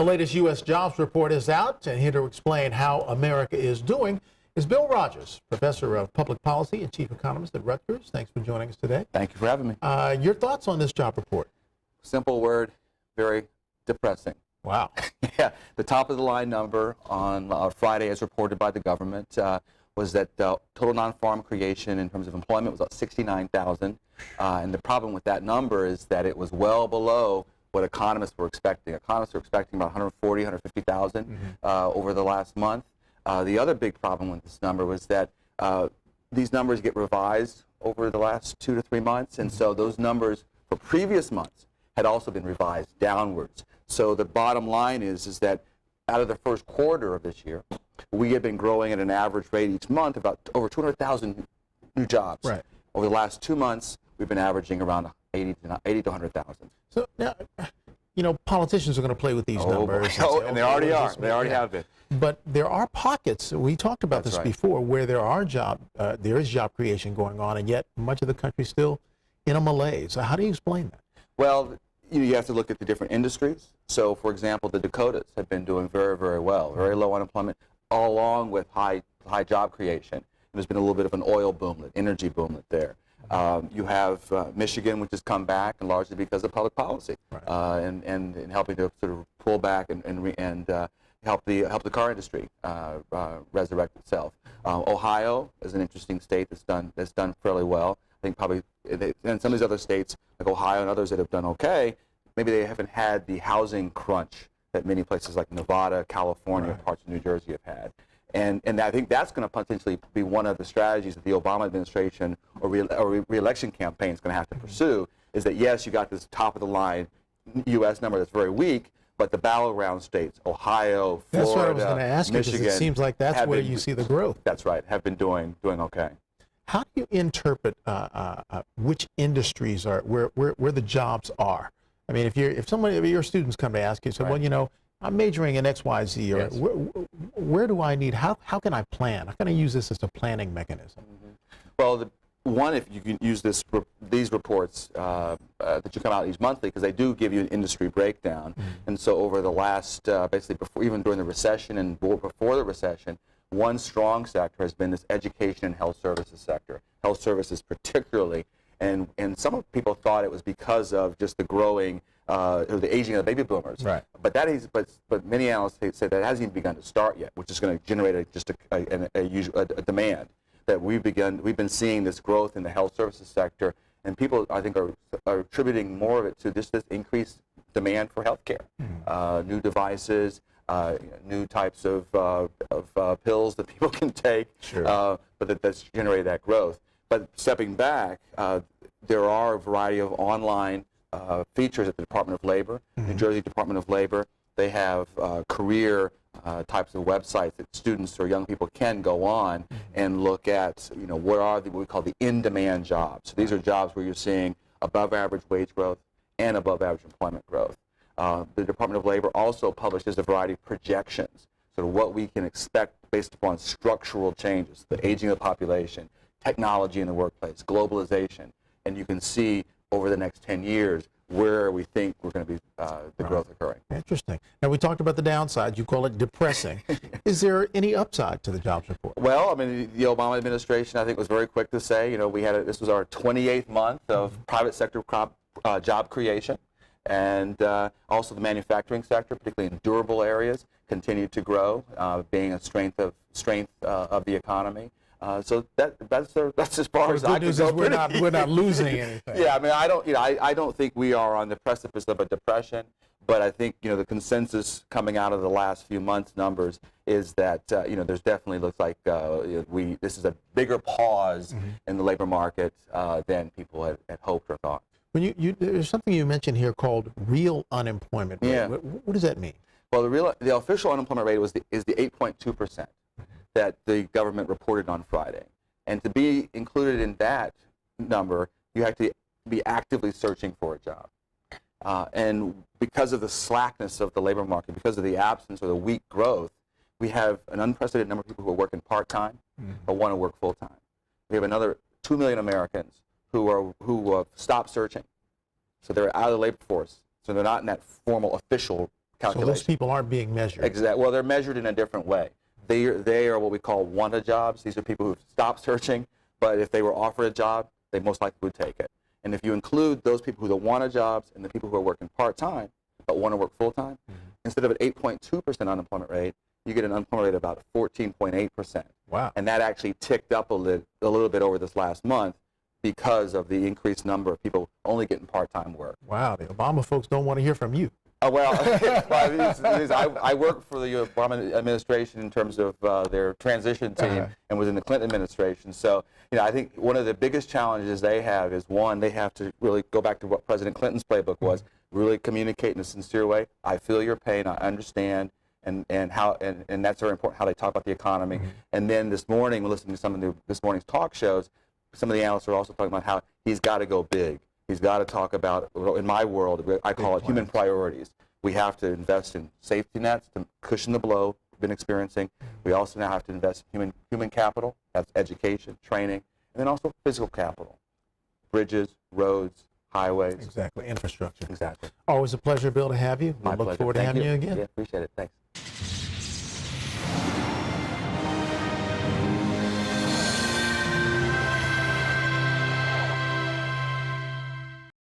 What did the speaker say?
latest U.S. jobs report is out, and here to explain how America is doing is Bill Rodgers, professor of public policy and chief economist at Rutgers. Thanks for joining us today. Thank you for having me. Your thoughts on this job report? Simple word, very depressing. Wow. Yeah, the top of the line number on Friday, as reported by the government, was that total non-farm creation in terms of employment was about 69,000. And the problem with that number is that it was well below what economists were expecting. Economists were expecting about 140, 150,000 over the last month. The other big problem with this number was that these numbers get revised over the last 2 to 3 months, and so those numbers for previous months had also been revised downwards. So the bottom line is that out of the first quarter of this year, we have been growing at an average rate each month about over 200,000 new jobs. Right. Over the last 2 months, we've been averaging around 80 to 100,000. So now, you know, politicians are going to play with these numbers. And they already are. They already have been. But there are pockets, we talked about this before, where there is job creation going on, and yet much of the country is still in a malaise. So how do you explain that? Well, you have to look at the different industries. So, for example, the Dakotas have been doing very, very well, very low unemployment, along with high job creation. There's been a little bit of an oil boomlet, energy boomlet there. You have Michigan, which has come back, and largely because of public policy, and helping to sort of pull back and help the car industry resurrect itself. Ohio is an interesting state that's done fairly well. I think probably, and some of these other states like Ohio and others that have done okay, maybe they haven't had the housing crunch that many places like Nevada, California, parts of New Jersey have had. And I think that's going to potentially be one of the strategies that the Obama administration or re-election campaign is going to have to pursue, is that yes, you got this top of the line U.S. number that's very weak, but the battleground states, Ohio, Florida, that's what I was going to ask you, Michigan, because it seems like that's where you see the growth. That's right, have been doing okay. How do you interpret which industries are where the jobs are? I mean, if your students come to ask you, say, well, you know, I'm majoring in X, Y, Z, or where do I need? How can I plan? How can I use this as a planning mechanism? Well, one, if you can use these reports that you come out each monthly, because they do give you an industry breakdown. And so over the last, basically even during the recession and before the recession, one strong sector has been this education and health services sector. Health services particularly, and some people thought it was because of just the growing, or the aging of the baby boomers. Right. But but many analysts say that hasn't even begun to start yet, which is going to generate just a demand. That we've been seeing this growth in the health services sector, and people I think are attributing more of it to this increased demand for healthcare, new devices, new types of pills that people can take, but that's generated that growth. But stepping back, there are a variety of online features at the Department of Labor, New Jersey Department of Labor. They have career types of websites that students or young people can go on and look at, you know, what are what we call the in-demand jobs. So these are jobs where you're seeing above average wage growth and above average employment growth. The Department of Labor also publishes a variety of projections, sort of what we can expect based upon structural changes, the aging of the population, technology in the workplace, globalization, and you can see over the next 10 years where we think we're going to be the growth occurring. Interesting. Now, we talked about the downside. You call it depressing. Is there any upside to the jobs report? Well, I mean, the Obama administration, I think, was very quick to say, you know, this was our 28th month of private sector job creation, and also the manufacturing sector, particularly in durable areas, continued to grow, being a strength of the economy. So that's as far as I can go. We're not losing anything. Yeah, I mean, I don't think we are on the precipice of a depression, but I think, you know, the consensus coming out of the last few months' numbers is that you know, there's definitely looks like this is a bigger pause in the labor market than people had hoped or thought. When there's something you mentioned here called real unemployment rate. Yeah. What does that mean? Well, the official unemployment rate is the 8.2%. that the government reported on Friday. And to be included in that number, you have to be actively searching for a job. And because of the slackness of the labor market, because of the absence or the weak growth, we have an unprecedented number of people who are working part-time or want to work full-time. We have another 2 million Americans who stopped searching. So they're out of the labor force. So they're not in that formal official calculation. So those people aren't being measured. Exactly. Well, they're measured in a different way. They are what we call wanted jobs. These are people who've stopped searching, but if they were offered a job, they most likely would take it. And if you include those people who don't want jobs and the people who are working part-time but want to work full-time, instead of an 8.2% unemployment rate, you get an unemployment rate of about 14.8%. Wow. And that actually ticked up a little bit over this last month because of the increased number of people only getting part-time work. Wow, the Obama folks don't want to hear from you. Well, I worked for the Obama administration in terms of their transition team and was in the Clinton administration. So, I think one of the biggest challenges they have is, one, they have to really go back to what President Clinton's playbook was, really communicate in a sincere way. I feel your pain, I understand, and that's very important, how they talk about the economy. And then this morning, listening to some of this morning's talk shows, some of the analysts are also talking about how he's got to go big. He's got to talk about, in my world, I call it human priorities. We have to invest in safety nets to cushion the blow we've been experiencing. We also now have to invest in human capital. That's education, training, and then also physical capital. Bridges, roads, highways. Exactly, infrastructure. Exactly. Always a pleasure, Bill, to have you. My We look pleasure. forward to having you again. Yeah, appreciate it. Thanks.